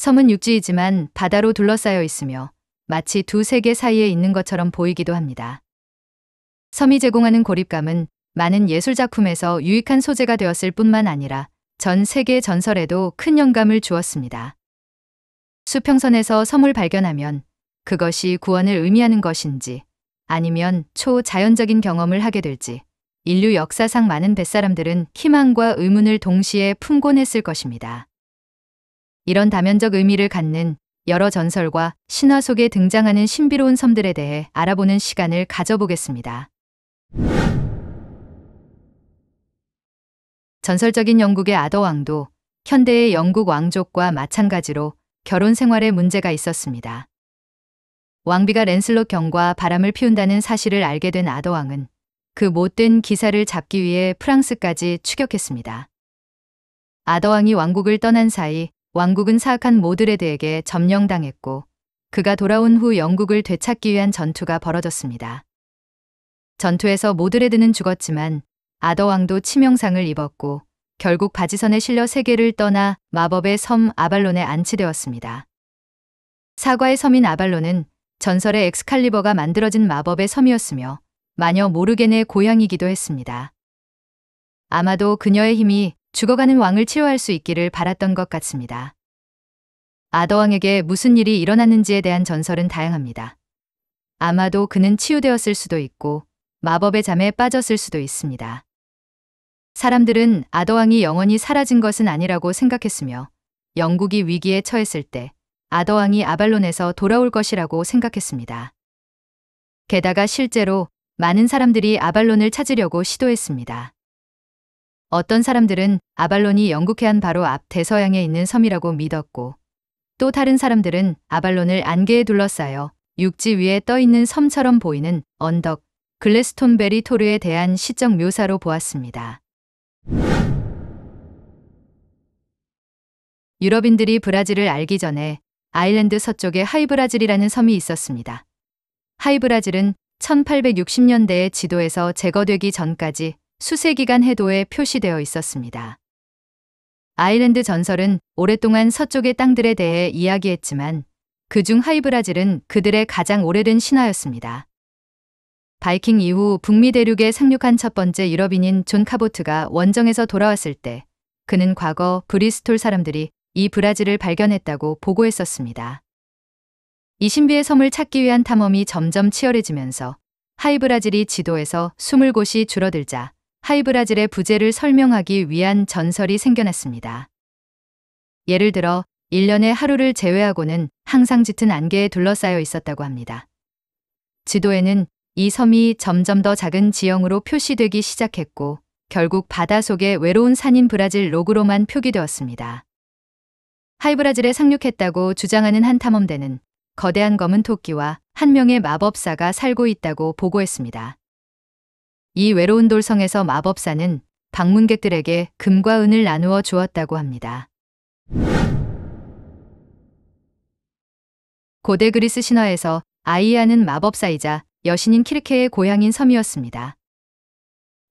섬은 육지이지만 바다로 둘러싸여 있으며 마치 두 세계 사이에 있는 것처럼 보이기도 합니다. 섬이 제공하는 고립감은 많은 예술작품에서 유익한 소재가 되었을 뿐만 아니라 전 세계 전설에도 큰 영감을 주었습니다. 수평선에서 섬을 발견하면 그것이 구원을 의미하는 것인지 아니면 초자연적인 경험을 하게 될지 인류 역사상 많은 뱃사람들은 희망과 의문을 동시에 품곤 했을 것입니다. 이런 다면적 의미를 갖는 여러 전설과 신화 속에 등장하는 신비로운 섬들에 대해 알아보는 시간을 가져보겠습니다. 전설적인 영국의 아더왕도 현대의 영국 왕족과 마찬가지로 결혼 생활에 문제가 있었습니다. 왕비가 랜슬롯 경과 바람을 피운다는 사실을 알게 된 아더왕은 그 못된 기사를 잡기 위해 프랑스까지 추격했습니다. 아더왕이 왕국을 떠난 사이 왕국은 사악한 모드레드에게 점령당했고 그가 돌아온 후 영국을 되찾기 위한 전투가 벌어졌습니다. 전투에서 모드레드는 죽었지만 아더왕도 치명상을 입었고 결국 바지선에 실려 세계를 떠나 마법의 섬 아발론에 안치되었습니다. 사과의 섬인 아발론은 전설의 엑스칼리버가 만들어진 마법의 섬이었으며 마녀 모르겐의 고향이기도 했습니다. 아마도 그녀의 힘이 죽어가는 왕을 치료할 수 있기를 바랐던 것 같습니다. 아더왕에게 무슨 일이 일어났는지에 대한 전설은 다양합니다. 아마도 그는 치유되었을 수도 있고 마법의 잠에 빠졌을 수도 있습니다. 사람들은 아더왕이 영원히 사라진 것은 아니라고 생각했으며 영국이 위기에 처했을 때 아더왕이 아발론에서 돌아올 것이라고 생각했습니다. 게다가 실제로 많은 사람들이 아발론을 찾으려고 시도했습니다. 어떤 사람들은 아발론이 영국 해안 바로 앞 대서양에 있는 섬이라고 믿었고 또 다른 사람들은 아발론을 안개에 둘러싸여 육지 위에 떠 있는 섬처럼 보이는 언덕 글래스톤베리 토르에 대한 시적 묘사로 보았습니다. 유럽인들이 브라질을 알기 전에 아일랜드 서쪽에 하이브라질이라는 섬이 있었습니다. 하이브라질은 1860년대의 지도에서 제거되기 전까지 수세기간 해도에 표시되어 있었습니다. 아일랜드 전설은 오랫동안 서쪽의 땅들에 대해 이야기했지만 그중 하이브라질은 그들의 가장 오래된 신화였습니다. 바이킹 이후 북미 대륙에 상륙한 첫 번째 유럽인인 존 카보트가 원정에서 돌아왔을 때 그는 과거 브리스톨 사람들이 이 브라질을 발견했다고 보고했었습니다. 이 신비의 섬을 찾기 위한 탐험이 점점 치열해지면서 하이브라질이 지도에서 숨을 곳이 줄어들자 하이브라질의 부재를 설명하기 위한 전설이 생겨났습니다. 예를 들어 1년의 하루를 제외하고는 항상 짙은 안개에 둘러싸여 있었다고 합니다. 지도에는 이 섬이 점점 더 작은 지형으로 표시되기 시작했고 결국 바다 속의 외로운 산인 브라질 로그로만 표기되었습니다. 하이브라질에 상륙했다고 주장하는 한 탐험대는 거대한 검은 토끼와 한 명의 마법사가 살고 있다고 보고했습니다. 이 외로운 돌성에서 마법사는 방문객들에게 금과 은을 나누어 주었다고 합니다. 고대 그리스 신화에서 아이아는 마법사이자 여신인 키르케의 고향인 섬이었습니다.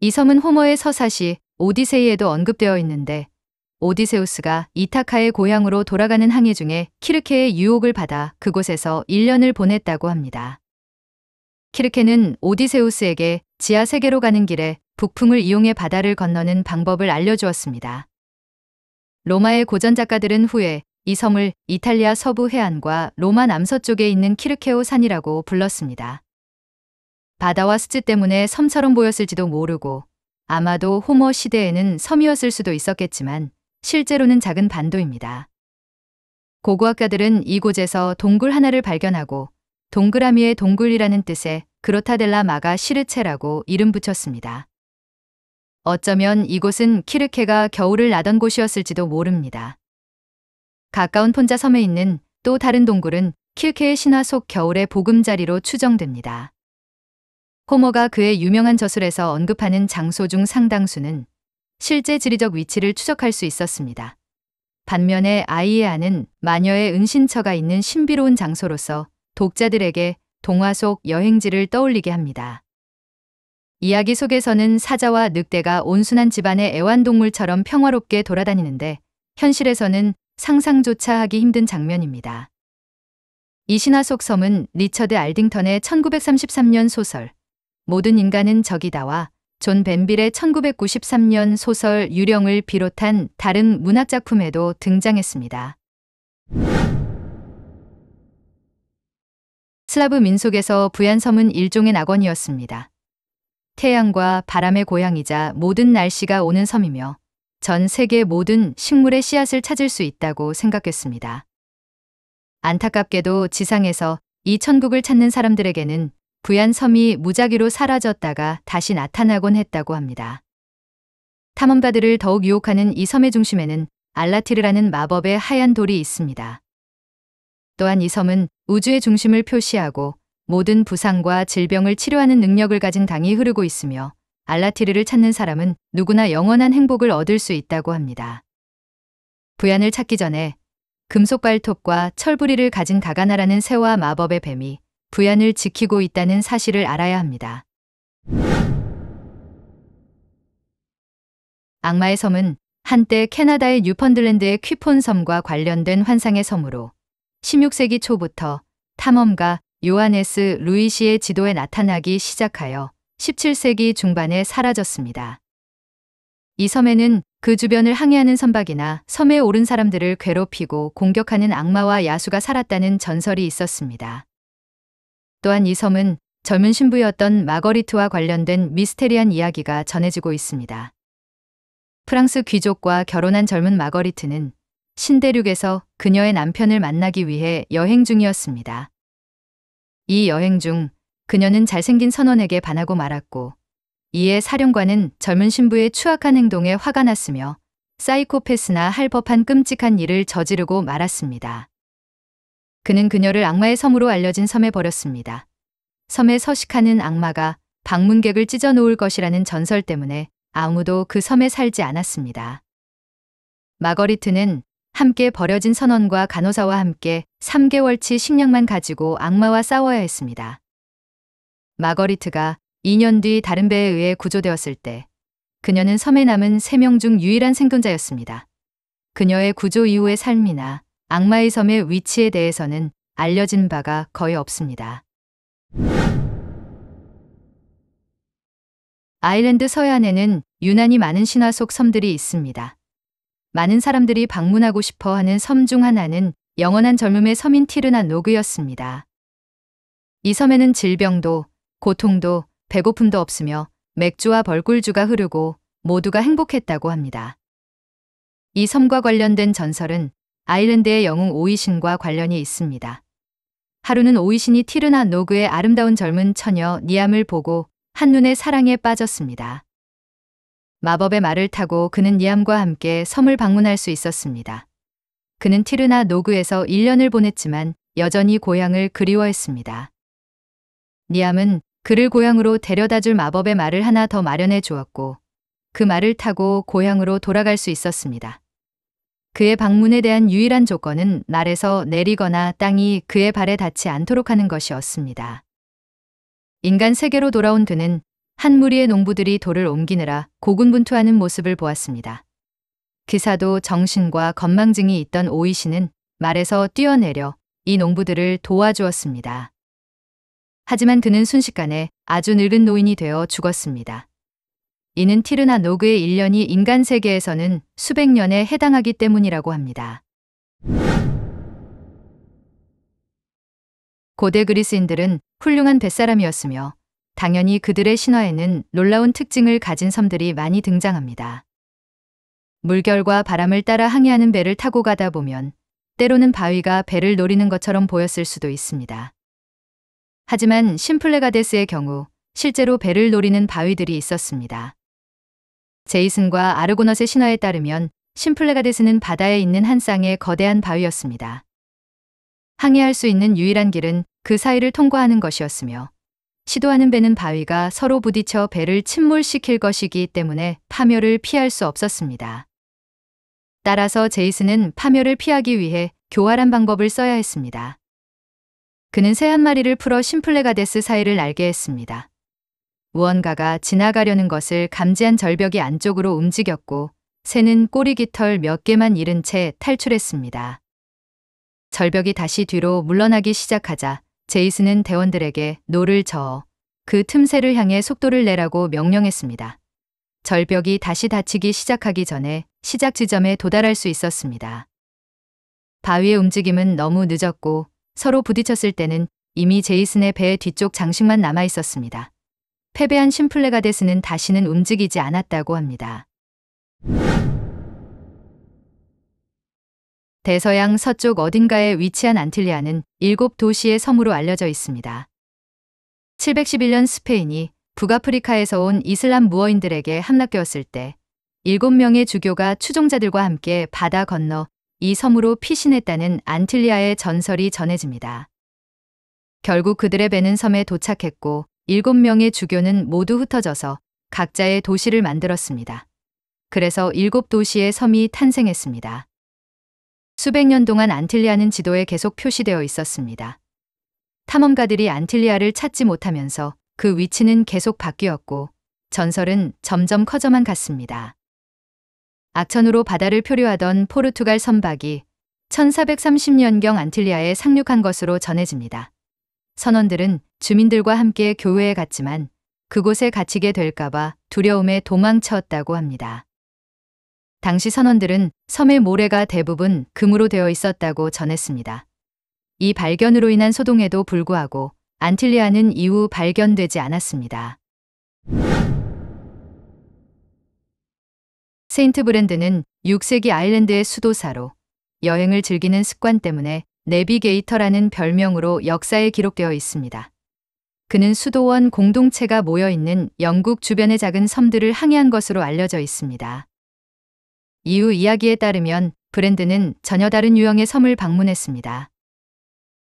이 섬은 호머의 서사시 오디세이에도 언급되어 있는데 오디세우스가 이타카의 고향으로 돌아가는 항해 중에 키르케의 유혹을 받아 그곳에서 1년을 보냈다고 합니다. 키르케는 오디세우스에게 지하 세계로 가는 길에 북풍을 이용해 바다를 건너는 방법을 알려주었습니다. 로마의 고전 작가들은 후에 이 섬을 이탈리아 서부 해안과 로마 남서쪽에 있는 키르케오 산이라고 불렀습니다. 바다와 습지 때문에 섬처럼 보였을지도 모르고 아마도 호머 시대에는 섬이었을 수도 있었겠지만 실제로는 작은 반도입니다. 고고학자들은 이곳에서 동굴 하나를 발견하고 동그라미의 동굴이라는 뜻의 그로타델라 마가 시르체라고 이름 붙였습니다. 어쩌면 이곳은 키르케가 겨울을 나던 곳이었을지도 모릅니다. 가까운 폰자 섬에 있는 또 다른 동굴은 키르케의 신화 속 겨울의 보금자리로 추정됩니다. 호머가 그의 유명한 저술에서 언급하는 장소 중 상당수는 실제 지리적 위치를 추적할 수 있었습니다. 반면에 아이에아는 마녀의 은신처가 있는 신비로운 장소로서 독자들에게 동화 속 여행지를 떠올리게 합니다. 이야기 속에서는 사자와 늑대가 온순한 집안의 애완동물처럼 평화롭게 돌아다니는데 현실에서는 상상조차 하기 힘든 장면입니다. 이 신화 속 섬은 리처드 알딩턴의 1933년 소설 모든 인간은 적이다와 존 벤빌의 1993년 소설 유령을 비롯한 다른 문학작품에도 등장했습니다. 슬라브 민속에서 부얀섬은 일종의 낙원이었습니다. 태양과 바람의 고향이자 모든 날씨가 오는 섬이며 전 세계 모든 식물의 씨앗을 찾을 수 있다고 생각했습니다. 안타깝게도 지상에서 이 천국을 찾는 사람들에게는 부얀섬이 무작위로 사라졌다가 다시 나타나곤 했다고 합니다. 탐험가들을 더욱 유혹하는 이 섬의 중심에는 알라티르라는 마법의 하얀 돌이 있습니다. 또한 이 섬은 우주의 중심을 표시하고 모든 부상과 질병을 치료하는 능력을 가진 강이 흐르고 있으며 알라티르를 찾는 사람은 누구나 영원한 행복을 얻을 수 있다고 합니다. 부얀을 찾기 전에 금속 발톱과 철부리를 가진 가가나라는 새와 마법의 뱀이 부얀을 지키고 있다는 사실을 알아야 합니다. 악마의 섬은 한때 캐나다의 뉴펀들랜드의 퀴폰 섬과 관련된 환상의 섬으로 16세기 초부터 탐험가 요하네스 루이시의 지도에 나타나기 시작하여 17세기 중반에 사라졌습니다. 이 섬에는 그 주변을 항해하는 선박이나 섬에 오른 사람들을 괴롭히고 공격하는 악마와 야수가 살았다는 전설이 있었습니다. 또한 이 섬은 젊은 신부였던 마거리트와 관련된 미스테리한 이야기가 전해지고 있습니다. 프랑스 귀족과 결혼한 젊은 마거리트는 신대륙에서 그녀의 남편을 만나기 위해 여행 중이었습니다. 이 여행 중 그녀는 잘생긴 선원에게 반하고 말았고 이에 사령관은 젊은 신부의 추악한 행동에 화가 났으며 사이코패스나 할 법한 끔찍한 일을 저지르고 말았습니다. 그는 그녀를 악마의 섬으로 알려진 섬에 버렸습니다. 섬에 서식하는 악마가 방문객을 찢어놓을 것이라는 전설 때문에 아무도 그 섬에 살지 않았습니다. 마거리트는 함께 버려진 선원과 간호사와 함께 3개월치 식량만 가지고 악마와 싸워야 했습니다. 마거리트가 2년 뒤 다른 배에 의해 구조되었을 때 그녀는 섬에 남은 3명 중 유일한 생존자였습니다. 그녀의 구조 이후의 삶이나 악마의 섬의 위치에 대해서는 알려진 바가 거의 없습니다. 아일랜드 서해안에는 유난히 많은 신화 속 섬들이 있습니다. 많은 사람들이 방문하고 싶어 하는 섬 중 하나는 영원한 젊음의 섬인 티르나 노그였습니다. 이 섬에는 질병도, 고통도, 배고픔도 없으며 맥주와 벌꿀주가 흐르고 모두가 행복했다고 합니다. 이 섬과 관련된 전설은 아일랜드의 영웅 오이신과 관련이 있습니다. 하루는 오이신이 티르나 노그의 아름다운 젊은 처녀 니암을 보고 한눈에 사랑에 빠졌습니다. 마법의 말을 타고 그는 니암과 함께 섬을 방문할 수 있었습니다. 그는 티르나 노그에서 1년을 보냈지만 여전히 고향을 그리워했습니다. 니암은 그를 고향으로 데려다줄 마법의 말을 하나 더 마련해 주었고 그 말을 타고 고향으로 돌아갈 수 있었습니다. 그의 방문에 대한 유일한 조건은 말에서 내리거나 땅이 그의 발에 닿지 않도록 하는 것이었습니다. 인간 세계로 돌아온 그는 한 무리의 농부들이 돌을 옮기느라 고군분투하는 모습을 보았습니다. 기사도 정신과 건망증이 있던 오이시는 말에서 뛰어내려 이 농부들을 도와주었습니다. 하지만 그는 순식간에 아주 늙은 노인이 되어 죽었습니다. 이는 티르나 노그의 1년이 인간 세계에서는 수백 년에 해당하기 때문이라고 합니다. 고대 그리스인들은 훌륭한 뱃사람이었으며 당연히 그들의 신화에는 놀라운 특징을 가진 섬들이 많이 등장합니다. 물결과 바람을 따라 항해하는 배를 타고 가다 보면 때로는 바위가 배를 노리는 것처럼 보였을 수도 있습니다. 하지만 심플레가데스의 경우 실제로 배를 노리는 바위들이 있었습니다. 제이슨과 아르고넛의 신화에 따르면 심플레가데스는 바다에 있는 한 쌍의 거대한 바위였습니다. 항해할 수 있는 유일한 길은 그 사이를 통과하는 것이었으며 시도하는 배는 바위가 서로 부딪혀 배를 침몰시킬 것이기 때문에 파멸을 피할 수 없었습니다. 따라서 제이슨은 파멸을 피하기 위해 교활한 방법을 써야 했습니다. 그는 새 한 마리를 풀어 심플레가데스 사이를 날게 했습니다. 무언가가 지나가려는 것을 감지한 절벽이 안쪽으로 움직였고 새는 꼬리 깃털 몇 개만 잃은 채 탈출했습니다. 절벽이 다시 뒤로 물러나기 시작하자 제이슨은 대원들에게 노를 저어 그 틈새를 향해 속도를 내라고 명령했습니다. 절벽이 다시 닫히기 시작하기 전에 시작 지점에 도달할 수 있었습니다. 바위의 움직임은 너무 늦었고 서로 부딪혔을 때는 이미 제이슨의 배 뒤쪽 장식만 남아 있었습니다. 패배한 심플레가데스는 다시는 움직이지 않았다고 합니다. 대서양 서쪽 어딘가에 위치한 안틸리아는 7도시의 섬으로 알려져 있습니다. 711년 스페인이 북아프리카에서 온 이슬람 무어인들에게 함락되었을 때 7명의 주교가 추종자들과 함께 바다 건너 이 섬으로 피신했다는 안틸리아의 전설이 전해집니다. 결국 그들의 배는 섬에 도착했고 7명의 주교는 모두 흩어져서 각자의 도시를 만들었습니다. 그래서 7도시의 섬이 탄생했습니다. 수백 년 동안 안틸리아는 지도에 계속 표시되어 있었습니다. 탐험가들이 안틸리아를 찾지 못하면서 그 위치는 계속 바뀌었고 전설은 점점 커져만 갔습니다. 악천후로 바다를 표류하던 포르투갈 선박이 1430년경 안틸리아에 상륙한 것으로 전해집니다. 선원들은 주민들과 함께 교회에 갔지만 그곳에 갇히게 될까봐 두려움에 도망쳤다고 합니다. 당시 선원들은 섬의 모래가 대부분 금으로 되어 있었다고 전했습니다. 이 발견으로 인한 소동에도 불구하고 안틸리아는 이후 발견되지 않았습니다. 세인트 브랜드는 6세기 아일랜드의 수도사로 여행을 즐기는 습관 때문에 내비게이터라는 별명으로 역사에 기록되어 있습니다. 그는 수도원 공동체가 모여있는 영국 주변의 작은 섬들을 항해한 것으로 알려져 있습니다. 이후 이야기에 따르면 브랜드는 전혀 다른 유형의 섬을 방문했습니다.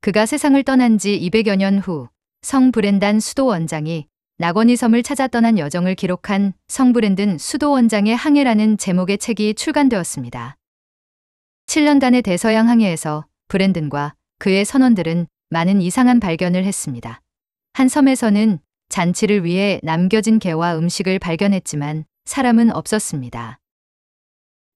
그가 세상을 떠난 지 200여 년 후 성 브렌단 수도원장이 낙원이 섬을 찾아 떠난 여정을 기록한 성 브렌든 수도원장의 항해라는 제목의 책이 출간되었습니다. 7년간의 대서양 항해에서 브렌든과 그의 선원들은 많은 이상한 발견을 했습니다. 한 섬에서는 잔치를 위해 남겨진 개와 음식을 발견했지만 사람은 없었습니다.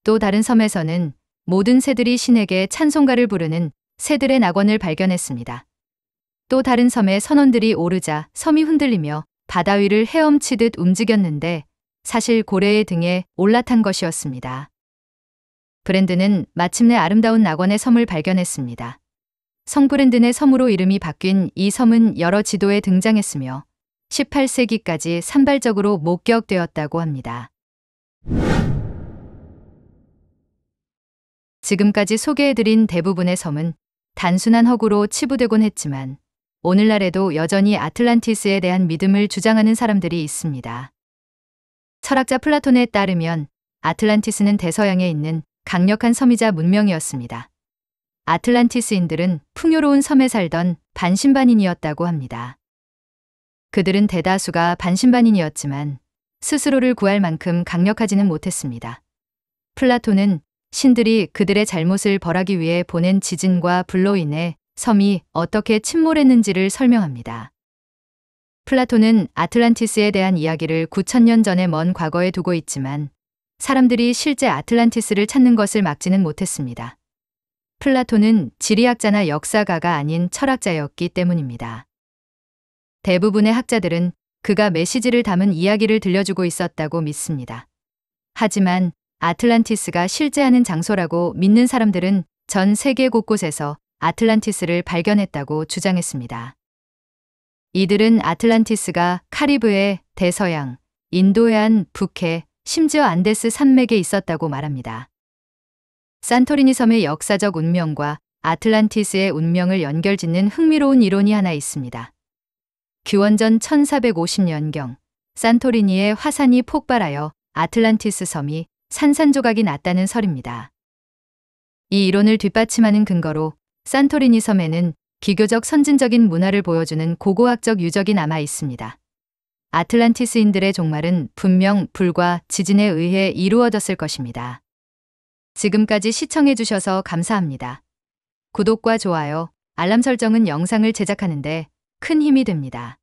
또 다른 섬에서는 모든 새들이 신에게 찬송가를 부르는 새들의 낙원을 발견했습니다. 또 다른 섬에 선원들이 오르자 섬이 흔들리며 바다 위를 헤엄치듯 움직였는데 사실 고래의 등에 올라탄 것이었습니다. 브랜든은 마침내 아름다운 낙원의 섬을 발견했습니다. 성 브랜든의 섬으로 이름이 바뀐 이 섬은 여러 지도에 등장했으며 18세기까지 산발적으로 목격되었다고 합니다. 지금까지 소개해드린 대부분의 섬은 단순한 허구로 치부되곤 했지만 오늘날에도 여전히 아틀란티스에 대한 믿음을 주장하는 사람들이 있습니다. 철학자 플라톤에 따르면 아틀란티스는 대서양에 있는 강력한 섬이자 문명이었습니다. 아틀란티스인들은 풍요로운 섬에 살던 반신반인이었다고 합니다. 그들은 대다수가 반신반인이었지만 스스로를 구할 만큼 강력하지는 못했습니다. 플라톤은 신들이 그들의 잘못을 벌하기 위해 보낸 지진과 불로 인해 섬이 어떻게 침몰했는지를 설명합니다. 플라톤은 아틀란티스에 대한 이야기를 9,000년 전의 먼 과거에 두고 있지만 사람들이 실제 아틀란티스를 찾는 것을 막지는 못했습니다. 플라톤은 지리학자나 역사가가 아닌 철학자였기 때문입니다. 대부분의 학자들은 그가 메시지를 담은 이야기를 들려주고 있었다고 믿습니다. 하지만 아틀란티스가 실제하는 장소라고 믿는 사람들은 전 세계 곳곳에서 아틀란티스를 발견했다고 주장했습니다. 이들은 아틀란티스가 카리브해, 대서양, 인도해안, 북해, 심지어 안데스 산맥에 있었다고 말합니다. 산토리니 섬의 역사적 운명과 아틀란티스의 운명을 연결짓는 흥미로운 이론이 하나 있습니다. 규원전 1450년경 산토리니의 화산이 폭발하여 아틀란티스 섬이 산산조각이 났다는 설입니다. 이 이론을 뒷받침하는 근거로 산토리니 섬에는 비교적 선진적인 문화를 보여주는 고고학적 유적이 남아 있습니다. 아틀란티스인들의 종말은 분명 불과 지진에 의해 이루어졌을 것입니다. 지금까지 시청해주셔서 감사합니다. 구독과 좋아요, 알람 설정은 영상을 제작하는 데 큰 힘이 됩니다.